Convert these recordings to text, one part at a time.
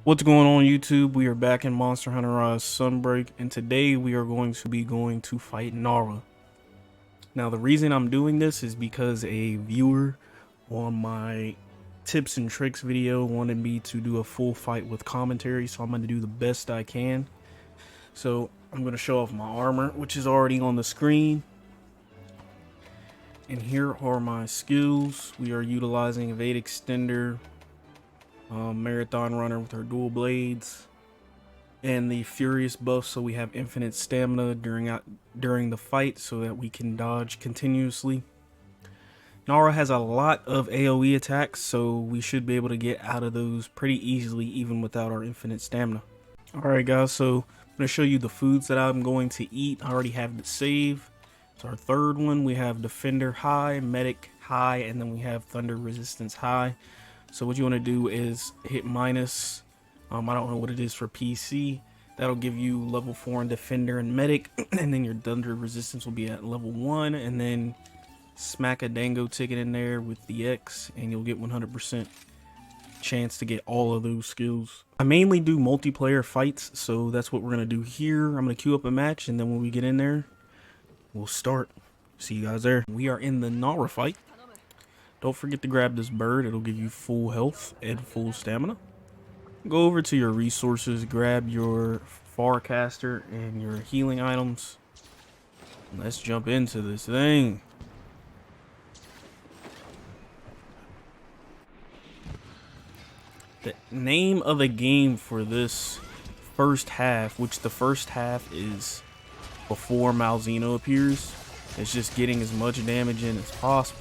What's going on YouTube? We are back in Monster Hunter Rise Sunbreak, and today we are going to fight Narwa. Now the reason I'm doing this is because a viewer on my tips and tricks video wanted me to do a full fight with commentary, so I'm going to do the best I can. So I'm going to show off my armor, which is already on the screen. And here are my skills. We are utilizing Evade Extender, Marathon Runner with her dual blades, and the Furious buff, so we have infinite stamina during the fight so that we can dodge continuously. Narwa has a lot of AoE attacks, so we should be able to get out of those pretty easily even without our infinite stamina. Alright guys, so I'm going to show you the foods that I'm going to eat. I already have the save. So our third one, we have Defender high, Medic high, and then we have Thunder Resistance high. So what you want to do is hit minus, I don't know what it is for PC. That'll give you level 4 in Defender and Medic, and then your Thunder Resistance will be at level 1, and then smack a Dango ticket in there with the X, and you'll get 100% chance to get all of those skills. I mainly do multiplayer fights, so that's what we're going to do here. I'm going to queue up a match, and then when we get in there, we'll start. See you guys there. We are in the Narwa fight. Don't forget to grab this bird. It'll give you full health and full stamina. Go over to your resources, grab your Farcaster and your healing items. Let's jump into this thing. The name of the game for this first half, which the first half is before Malzeno appears, is just getting as much damage in as possible.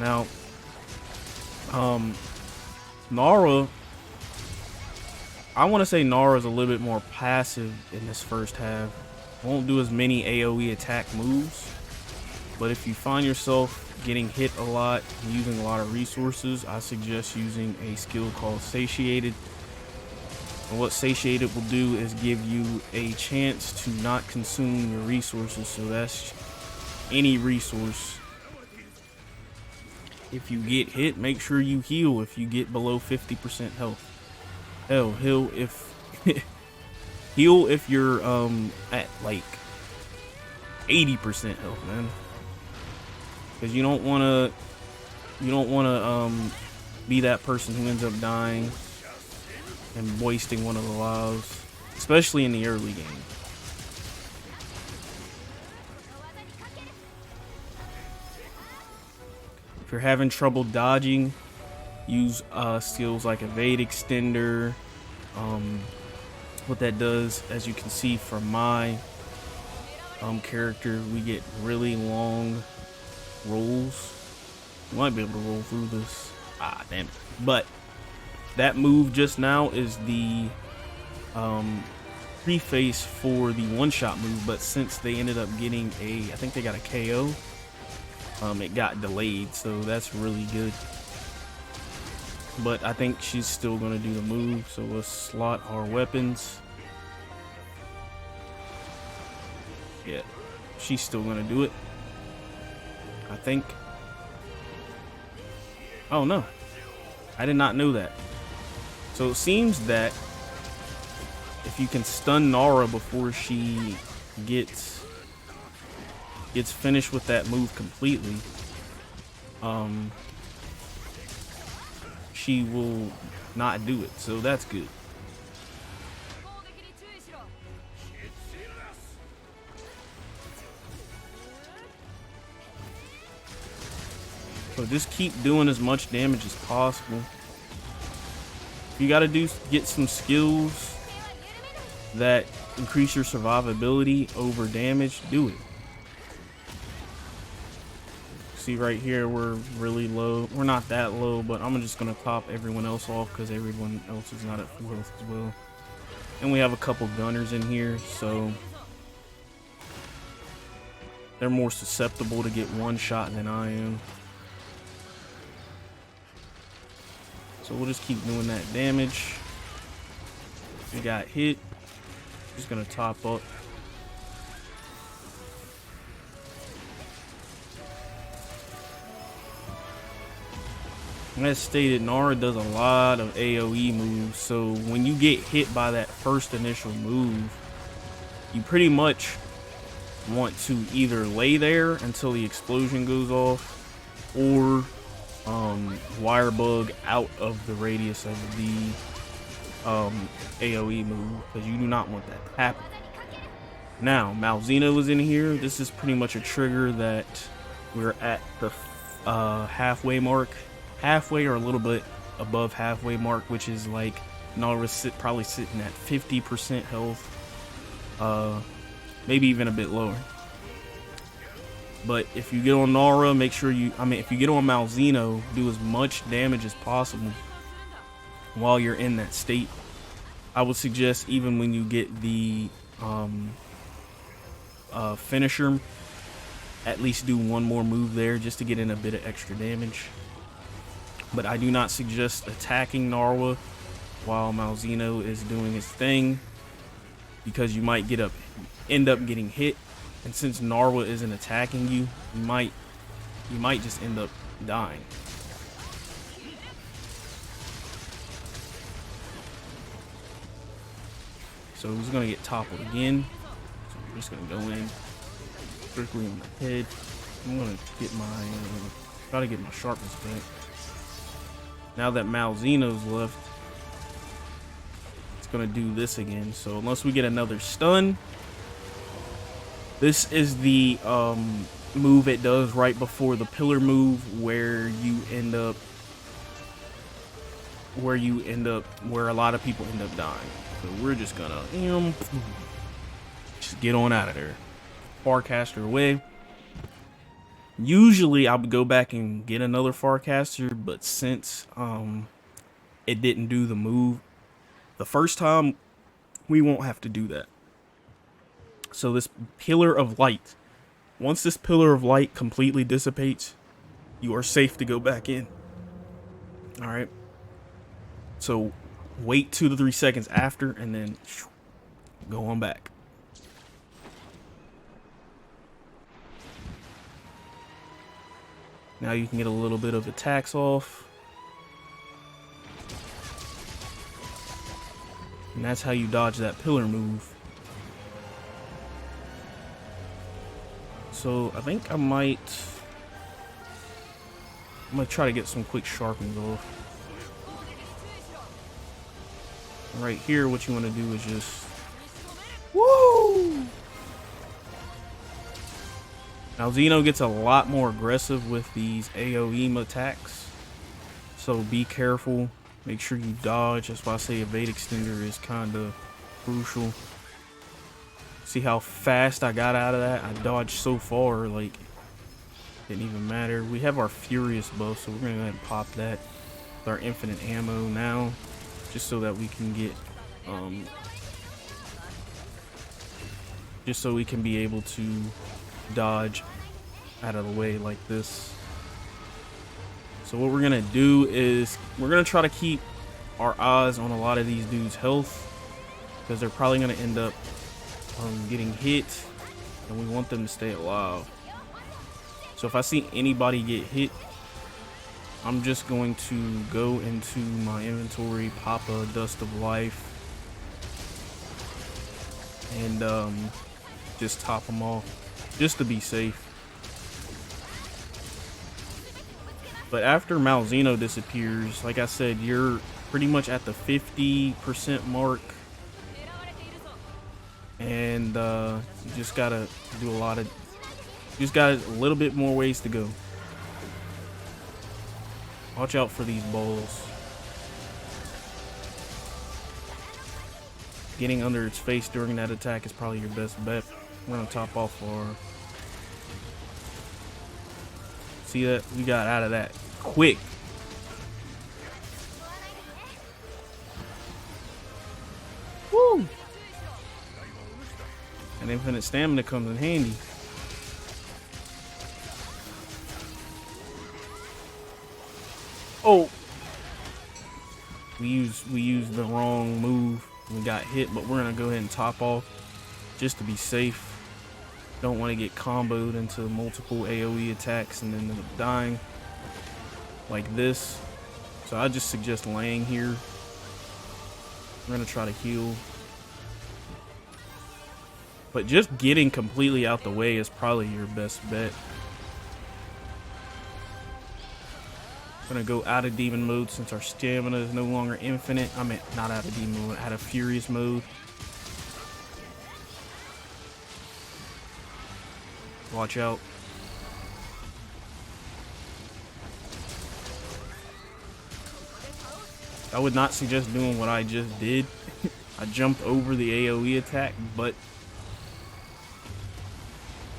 Now, Narwa, I want to say Narwa is a little bit more passive in this first half. Won't do as many AoE attack moves, but if you find yourself getting hit a lot and using a lot of resources, I suggest using a skill called Satiated. And what Satiated will do is give you a chance to not consume your resources, so that's any resource. If you get hit, make sure you heal if you get below 50% health. Hell, heal if heal if you're at like 80% health, man. Because you don't wanna be that person who ends up dying and wasting one of the lives, especially in the early game. If you're having trouble dodging, use skills like Evade Extender. What that does, as you can see from my character, we get really long rolls. You might be able to roll through this. Ah, damn it. But that move just now is the preface for the one-shot move, but since they ended up getting I think they got a KO, it got delayed, so that's really good. But I think she's still going to do the move, so let's slot our weapons. Yeah, she's still going to do it, I think. Oh no, I did not know that. So it seems that if you can stun Narwa before she gets finished with that move completely, she will not do it, so that's good. So just keep doing as much damage as possible. If you gotta get some skills that increase your survivability over damage, do it. See right here, we're really low. We're not that low, but I'm just gonna top everyone else off because everyone else is not at full health as well. And we have a couple gunners in here, so they're more susceptible to get one shot than I am. So we'll just keep doing that damage. We got hit. Just gonna top up. As stated, Narwa does a lot of AoE moves, so when you get hit by that first initial move, you pretty much want to either lay there until the explosion goes off, or wire bug out of the radius of the AoE move, because you do not want that to happen. Now, Malzeno is in here. This is pretty much a trigger that we're at the halfway mark. Halfway or a little bit above halfway mark, which is like Narwa's probably sitting at 50% health, maybe even a bit lower. But if you get on Narwa, make sure if you get on Malzeno, do as much damage as possible while you're in that state. I would suggest even when you get the finisher, at least do one more move there just to get in a bit of extra damage. But I do not suggest attacking Narwa while Malzeno is doing his thing, because you might end up getting hit, and since Narwa isn't attacking you, you might just end up dying. So he's gonna get toppled again. So I'm just gonna go in strictly on the head. I'm gonna get try to get my sharpness back. Now that Malzeno's left, it's gonna do this again. So unless we get another stun, this is the move it does right before the pillar move, where a lot of people end up dying. So we're just gonna just get on out of there. Farcaster away. Usually I would go back and get another Farcaster, but since it didn't do the move the first time, we won't have to do that. So this pillar of light, once this pillar of light completely dissipates, you are safe to go back in. All right. So wait 2 to 3 seconds after, and then go on back. Now you can get a little bit of attacks off. And that's how you dodge that pillar move. So I think I might try to get some quick sharpens off. Right here, what you want to do is just woo! Malzeno gets a lot more aggressive with these AoE attacks, so be careful. Make sure you dodge. That's why I say Evade Extender is kind of crucial. See how fast I got out of that? I dodged so far, like, didn't even matter. We have our Furious buff, so we're going to go ahead and pop that with our infinite ammo now, just so that we can get, just so we can be able to dodge out of the way like this. So what we're gonna do is we're gonna try to keep our eyes on a lot of these dudes' health, because they're probably gonna end up getting hit, and we want them to stay alive. So if I see anybody get hit, I'm just going to go into my inventory, pop a Dust of Life, and just top them off, just to be safe. But after Malzeno disappears, like I said, you're pretty much at the 50% mark, and you just gotta do you just got a little bit more ways to go. Watch out for these balls. Getting under its face during that attack is probably your best bet. We're gonna top off our... See that? We got out of that quick. Woo! And infinite stamina comes in handy. Oh! We used the wrong move. We got hit, but we're gonna go ahead and top off just to be safe. Don't want to get comboed into multiple AoE attacks and then end up dying like this. So I just suggest laying here. We're gonna try to heal. But just getting completely out the way is probably your best bet. Gonna go out of demon mode since our stamina is no longer infinite. I mean, not out of demon mode, out of furious mode. Watch out. I would not suggest doing what I just did. I jumped over the AoE attack, but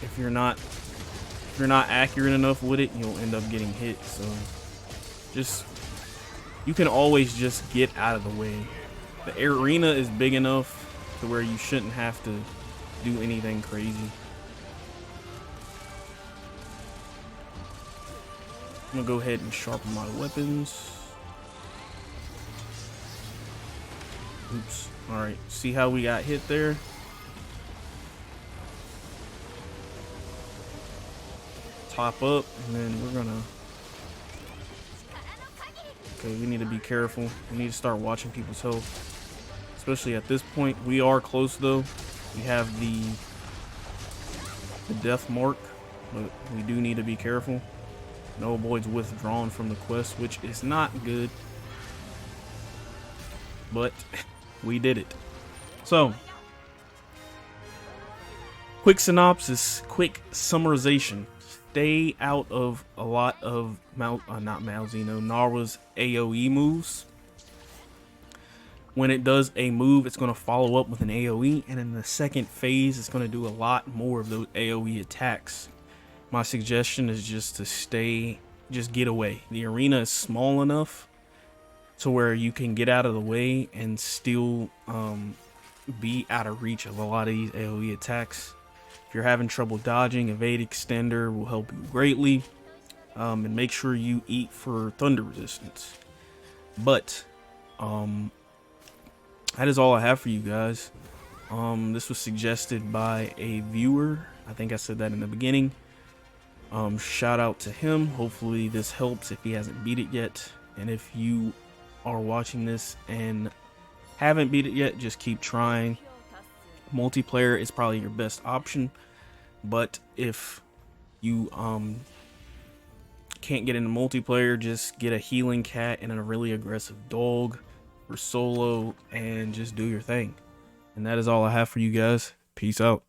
if you're not accurate enough with it, you'll end up getting hit. So you can always just get out of the way. The arena is big enough to where you shouldn't have to do anything crazy. I'm gonna go ahead and sharpen my weapons. Oops. Alright, see how we got hit there? Top up, and then we're gonna... Okay, we need to be careful. We need to start watching people's health. Especially at this point. We are close though. We have the death mark, but we do need to be careful. No boy's withdrawn from the quest, which is not good. But we did it. So, quick synopsis, quick summarization. Stay out of a lot of Narwa's AoE moves. When it does a move, it's going to follow up with an AoE, and in the second phase, it's going to do a lot more of those AoE attacks. My suggestion is just to get away. The arena is small enough to where you can get out of the way and still be out of reach of a lot of these AoE attacks. If you're having trouble dodging, Evade Extender will help you greatly. And make sure you eat for thunder resistance. But that is all I have for you guys. This was suggested by a viewer. I think I said that in the beginning. Shout out to him. Hopefully this helps if he hasn't beat it yet. And if you are watching this and haven't beat it yet, just keep trying. Multiplayer is probably your best option, but if you can't get into multiplayer, just get a healing cat and a really aggressive dog for solo and just do your thing. And that is all I have for you guys. Peace out.